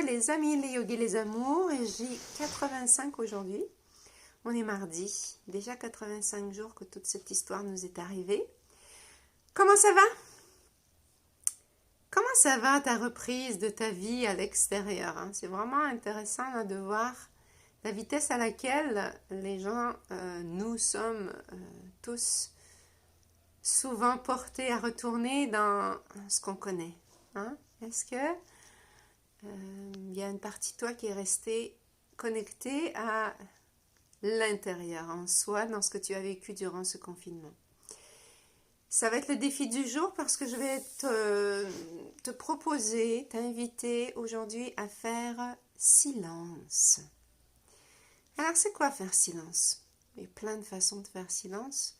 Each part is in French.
les amis, les yogis, les amours, et j'ai 85 aujourd'hui. On est mardi, déjà 85 jours que toute cette histoire nous est arrivée. Comment ça va? Comment ça va ta reprise de ta vie à l'extérieur, hein? C'est vraiment intéressant là, de voir la vitesse à laquelle les gens, nous sommes tous souvent portés à retourner dans ce qu'on connaît. Hein? Est-ce que il y a une partie de toi qui est restée connectée à l'intérieur, en soi, dans ce que tu as vécu durant ce confinement? Ça va être le défi du jour parce que je vais te proposer, t'inviter aujourd'hui à faire silence. Alors, c'est quoi faire silence? Il y a plein de façons de faire silence.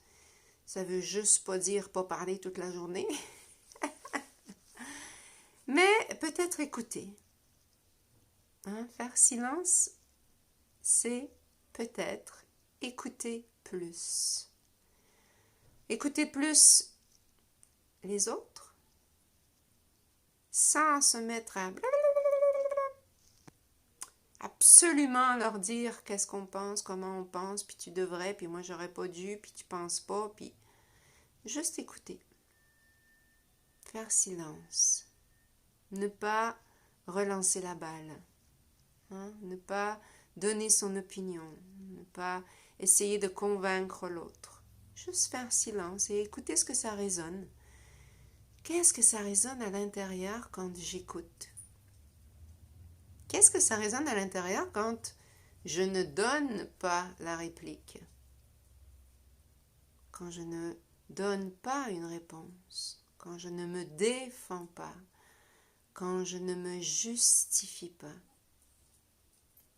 Ça veut juste pas dire pas parler toute la journée. Mais peut-être écouter. Hein? Faire silence, c'est peut-être écouter plus. Écouter plus les autres sans se mettre à absolument leur dire qu'est-ce qu'on pense, comment on pense, puis tu devrais, puis moi j'aurais pas dû, puis tu penses pas, puis juste écouter. Faire silence. Ne pas relancer la balle. Hein? Ne pas donner son opinion. Ne pas essayer de convaincre l'autre. Juste faire silence et écouter ce que ça résonne. Qu'est-ce que ça résonne à l'intérieur quand j'écoute? Qu'est-ce que ça résonne à l'intérieur quand je ne donne pas la réplique? Quand je ne donne pas une réponse? Quand je ne me défends pas? Quand je ne me justifie pas?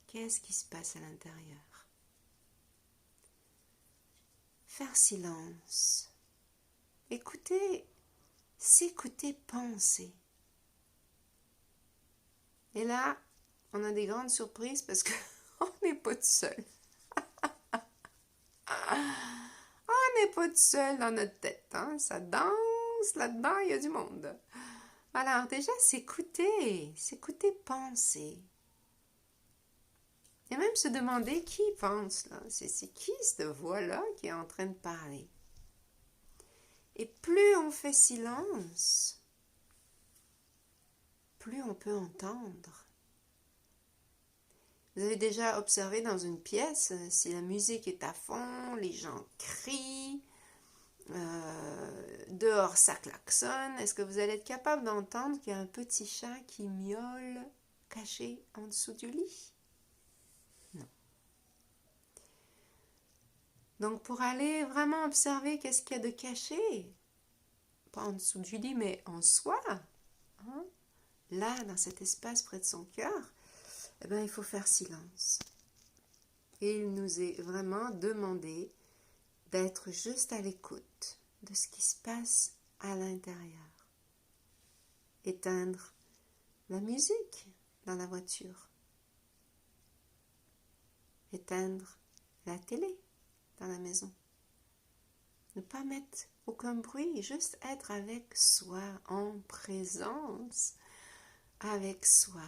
Qu'est-ce qui se passe à l'intérieur? Faire silence. Écouter, s'écouter penser. Et là, on a des grandes surprises parce qu'on n'est pas tout seul. On n'est pas tout seul dans notre tête. Hein? Ça danse là-dedans, il y a du monde. Alors déjà, s'écouter penser. Et même se demander qui pense là. C'est qui cette voix-là qui est en train de parler? Et plus on fait silence, plus on peut entendre. Vous avez déjà observé dans une pièce, si la musique est à fond, les gens crient, dehors ça klaxonne, est-ce que vous allez être capable d'entendre qu'il y a un petit chat qui miaule caché en dessous du lit? Non. Donc pour aller vraiment observer qu'est-ce qu'il y a de caché, pas en dessous du lit mais en soi, hein, là dans cet espace près de son cœur, eh bien, il faut faire silence. Et il nous est vraiment demandé d'être juste à l'écoute de ce qui se passe à l'intérieur. Éteindre la musique dans la voiture. Éteindre la télé dans la maison. Ne pas mettre aucun bruit, juste être avec soi, en présence avec soi.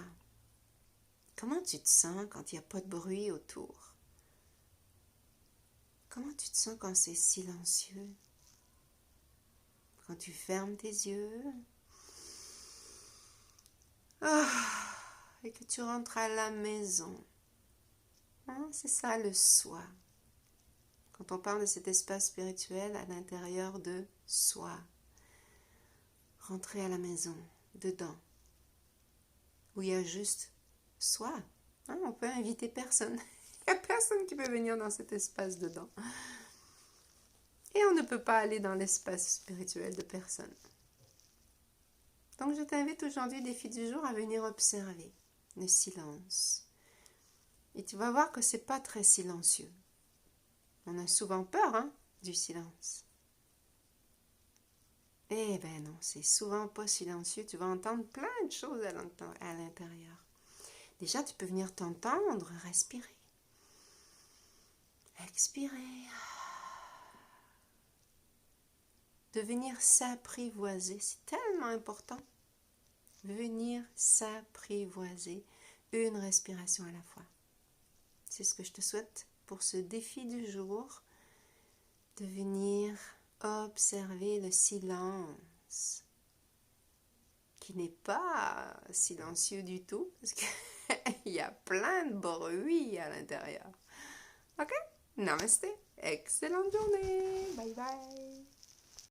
Comment tu te sens quand il n'y a pas de bruit autour? Comment tu te sens quand c'est silencieux? Quand tu fermes tes yeux et que tu rentres à la maison. Hein, c'est ça le soi. Quand on parle de cet espace spirituel à l'intérieur de soi. Rentrer à la maison, dedans. Où il y a juste soi. Hein, on peut inviter personne. Il n'y a personne qui peut venir dans cet espace dedans. Et on ne peut pas aller dans l'espace spirituel de personne. Donc je t'invite aujourd'hui, défi du jour, à venir observer le silence. Et tu vas voir que c'est pas très silencieux. On a souvent peur, hein, du silence. Eh ben non, c'est souvent pas silencieux. Tu vas entendre plein de choses à l'intérieur. Déjà, tu peux venir t'entendre, respirer. Expirer. De venir s'apprivoiser, c'est tellement important. Venir s'apprivoiser, une respiration à la fois. C'est ce que je te souhaite pour ce défi du jour, de venir observer le silence, qui n'est pas silencieux du tout, parce qu'il y a plein de bruit à l'intérieur. Ok? Namaste. Excellente journée. Bye bye.